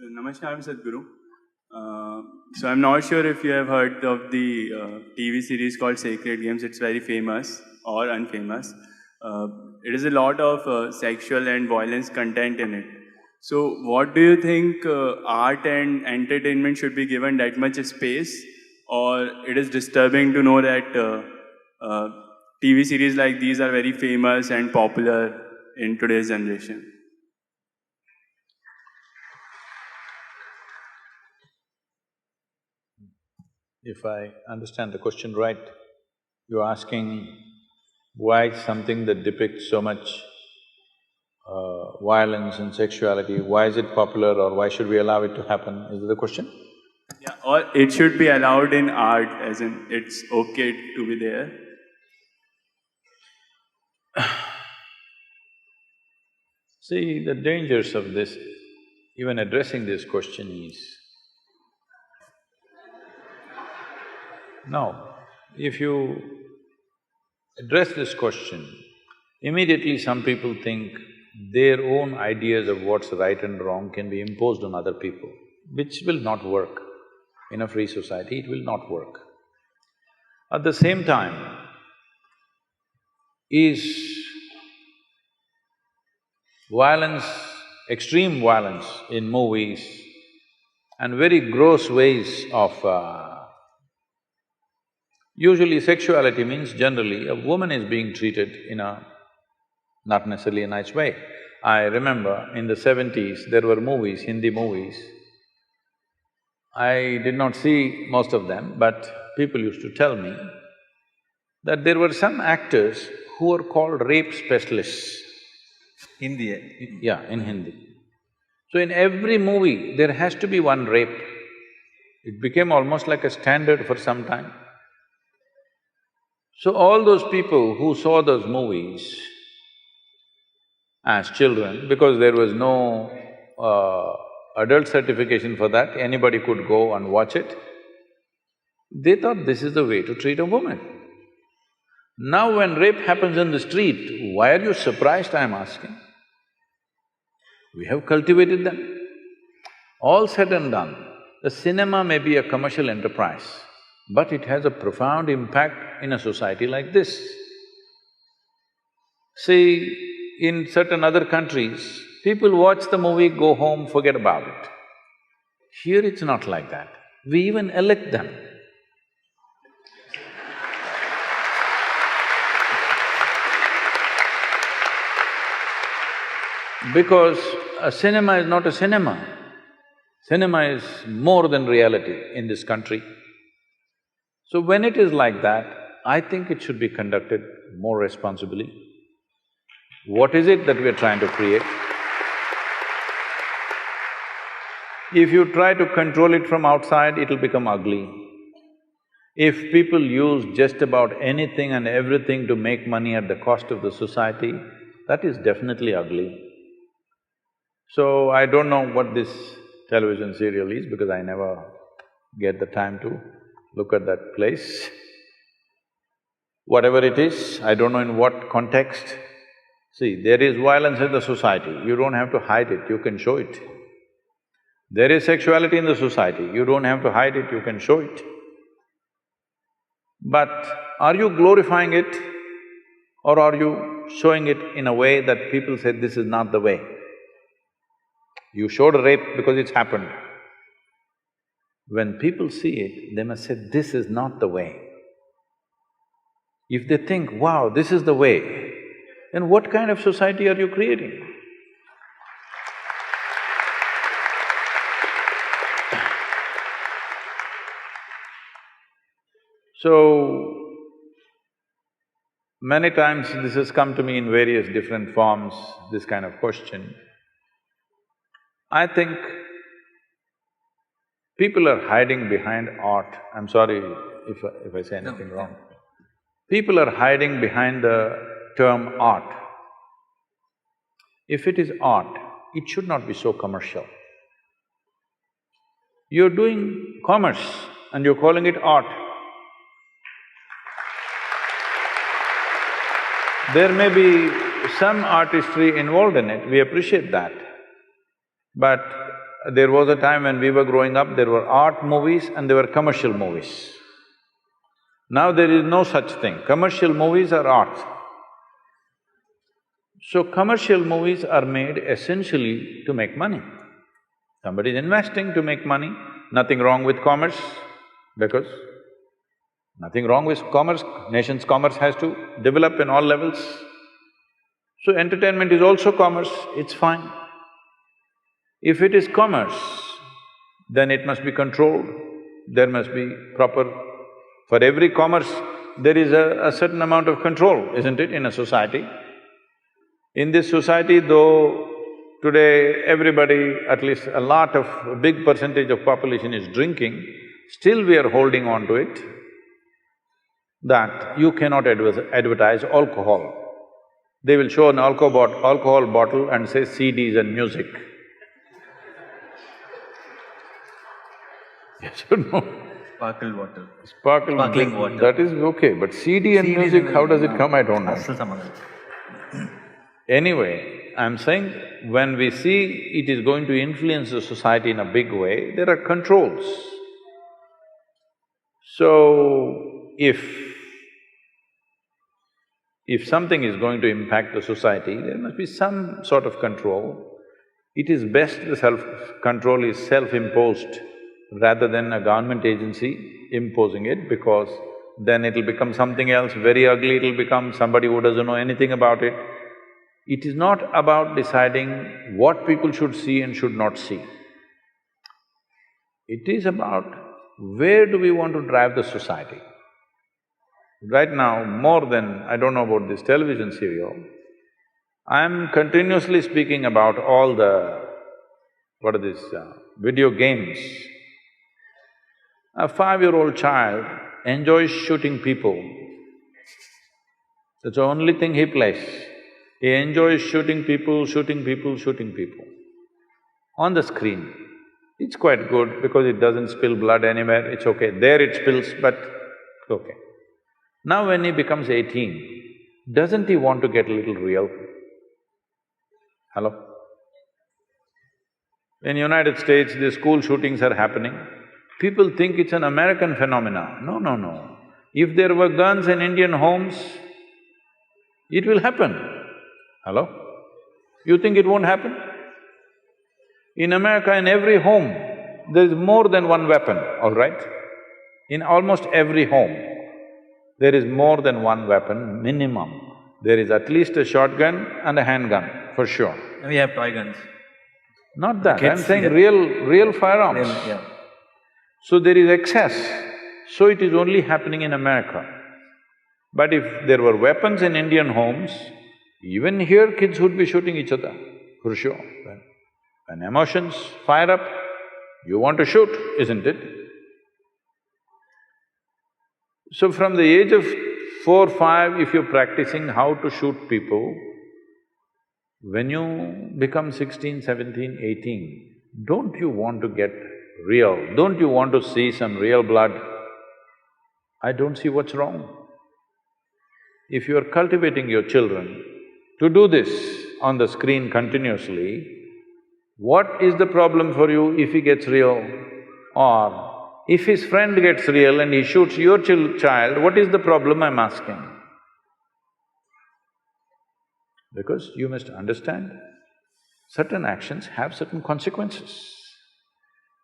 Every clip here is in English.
So, Namaskar, I'm Sadhguru. So, I'm not sure if you have heard of the TV series called Sacred Games. It's very famous or unfamous. It is a lot of sexual and violence content in it. So, what do you think art and entertainment should be given that much space, or it is disturbing to know that TV series like these are very famous and popular in today's generation? If I understand the question right, you're asking why something that depicts so much violence and sexuality, why is it popular or why should we allow it to happen? Is that the question? Yeah, or it should be allowed in art, as in it's okay to be there. See, the dangers of this, even addressing this question is, now, if you address this question, immediately some people think their own ideas of what's right and wrong can be imposed on other people, which will not work. In a free society, it will not work. At the same time, is violence, extreme violence in movies and very gross ways of… usually sexuality means generally a woman is being treated in a not necessarily a nice way. I remember in the 70s, there were movies, Hindi movies. I did not see most of them, but people used to tell me that there were some actors who were called rape specialists. Hindi. Yeah, in Hindi. So in every movie, there has to be one rape. It became almost like a standard for some time. So all those people who saw those movies as children, because there was no adult certification for that, anybody could go and watch it, they thought this is the way to treat a woman. Now when rape happens in the street, why are you surprised, I'm asking? We have cultivated them. All said and done, the cinema may be a commercial enterprise, but it has a profound impact in a society like this. See, in certain other countries, people watch the movie, go home, forget about it. Here it's not like that. We even elect them. Because a cinema is not a cinema. Cinema is more than reality in this country. So when it is like that, I think it should be conducted more responsibly. What is it that we are trying to create? If you try to control it from outside, it'll become ugly. If people use just about anything and everything to make money at the cost of the society, that is definitely ugly. So I don't know what this television serial is because I never get the time to look at that place. Whatever it is, I don't know in what context. See, there is violence in the society, you don't have to hide it, you can show it. There is sexuality in the society, you don't have to hide it, you can show it. But are you glorifying it or are you showing it in a way that people say, this is not the way? You showed a rape because it's happened. When people see it, they must say, this is not the way. If they think, wow, this is the way, then what kind of society are you creating? So, many times this has come to me in various different forms, this kind of question. I think people are hiding behind art. I'm sorry if I say anything wrong. People are hiding behind the term art. If it is art, it should not be so commercial. You're doing commerce and you're calling it art. There may be some artistry involved in it, we appreciate that. But there was a time when we were growing up, there were art movies and there were commercial movies. Now there is no such thing. Commercial movies are art. So commercial movies are made essentially to make money. Somebody is investing to make money, nothing wrong with commerce, because nothing wrong with commerce, nation's commerce has to develop in all levels. So entertainment is also commerce, it's fine. If it is commerce, then it must be controlled, there must be proper… For every commerce, there is a certain amount of control, isn't it, in a society? In this society, though today everybody, at least a big percentage of population is drinking, still we are holding on to it that you cannot advertise alcohol. They will show an alcohol bottle and say CDs and music. Yes or no? Sparkle water. Sparkling water. That is okay, but CD and music, how does it come, I don't know. Anyway, I'm saying when we see it is going to influence the society in a big way, there are controls. So, if something is going to impact the society, there must be some sort of control. It is best the self-control is self-imposed rather than a government agency imposing it, because then it'll become something else very ugly, it'll become somebody who doesn't know anything about it. It is not about deciding what people should see and should not see. It is about where do we want to drive the society. Right now, more than… I don't know about this television serial, I'm continuously speaking about all the… what are these… video games. A 5-year-old child enjoys shooting people. That's the only thing he plays. He enjoys shooting people on the screen. It's quite good because it doesn't spill blood anywhere, it's okay. There it spills, but okay. Now when he becomes 18, doesn't he want to get a little real? Hello? In United States, the school shootings are happening. People think it's an American phenomena. No, no, no. If there were guns in Indian homes, it will happen. Hello? You think it won't happen? In America, in every home, there is more than one weapon, all right? In almost every home, there is more than one weapon, minimum. There is at least a shotgun and a handgun, for sure. We have toy guns. Not that, Kids, I'm saying yeah. real firearms. Yeah. So there is excess, so it is only happening in America. But if there were weapons in Indian homes, even here kids would be shooting each other, for sure. When emotions fire up, you want to shoot, isn't it? So from the age of 4, 5, if you're practicing how to shoot people, when you become 16, 17, 18, don't you want to get real? Don't you want to see some real blood? I don't see what's wrong. If you are cultivating your children to do this on the screen continuously, what is the problem for you if he gets real? Or if his friend gets real and he shoots your child, what is the problem, I'm asking? Because you must understand, certain actions have certain consequences.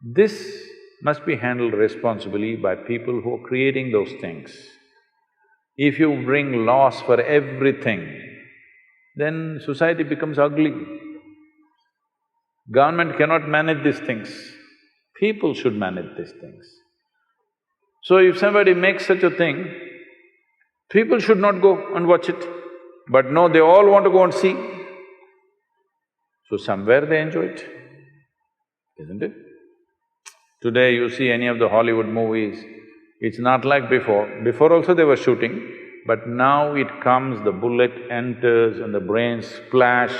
This must be handled responsibly by people who are creating those things. If you bring laws for everything, then society becomes ugly. Government cannot manage these things, people should manage these things. So if somebody makes such a thing, people should not go and watch it. But no, they all want to go and see. So somewhere they enjoy it, isn't it? Today you see any of the Hollywood movies, it's not like before. Before also they were shooting, but now it comes, the bullet enters and the brains splash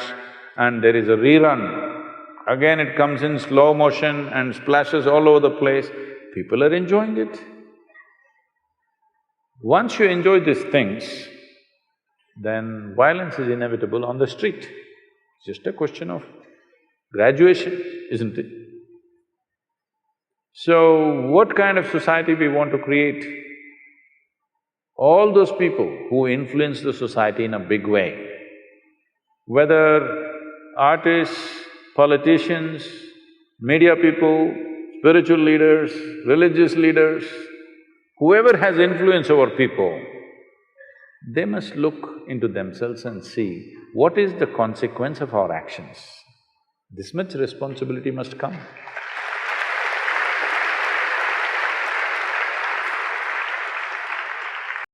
and there is a rerun. Again it comes in slow motion and splashes all over the place. People are enjoying it. Once you enjoy these things, then violence is inevitable on the street. It's just a question of graduation, isn't it? So, what kind of society we want to create? All those people who influence the society in a big way, whether artists, politicians, media people, spiritual leaders, religious leaders, whoever has influence over people, they must look into themselves and see what is the consequence of our actions. This much responsibility must come.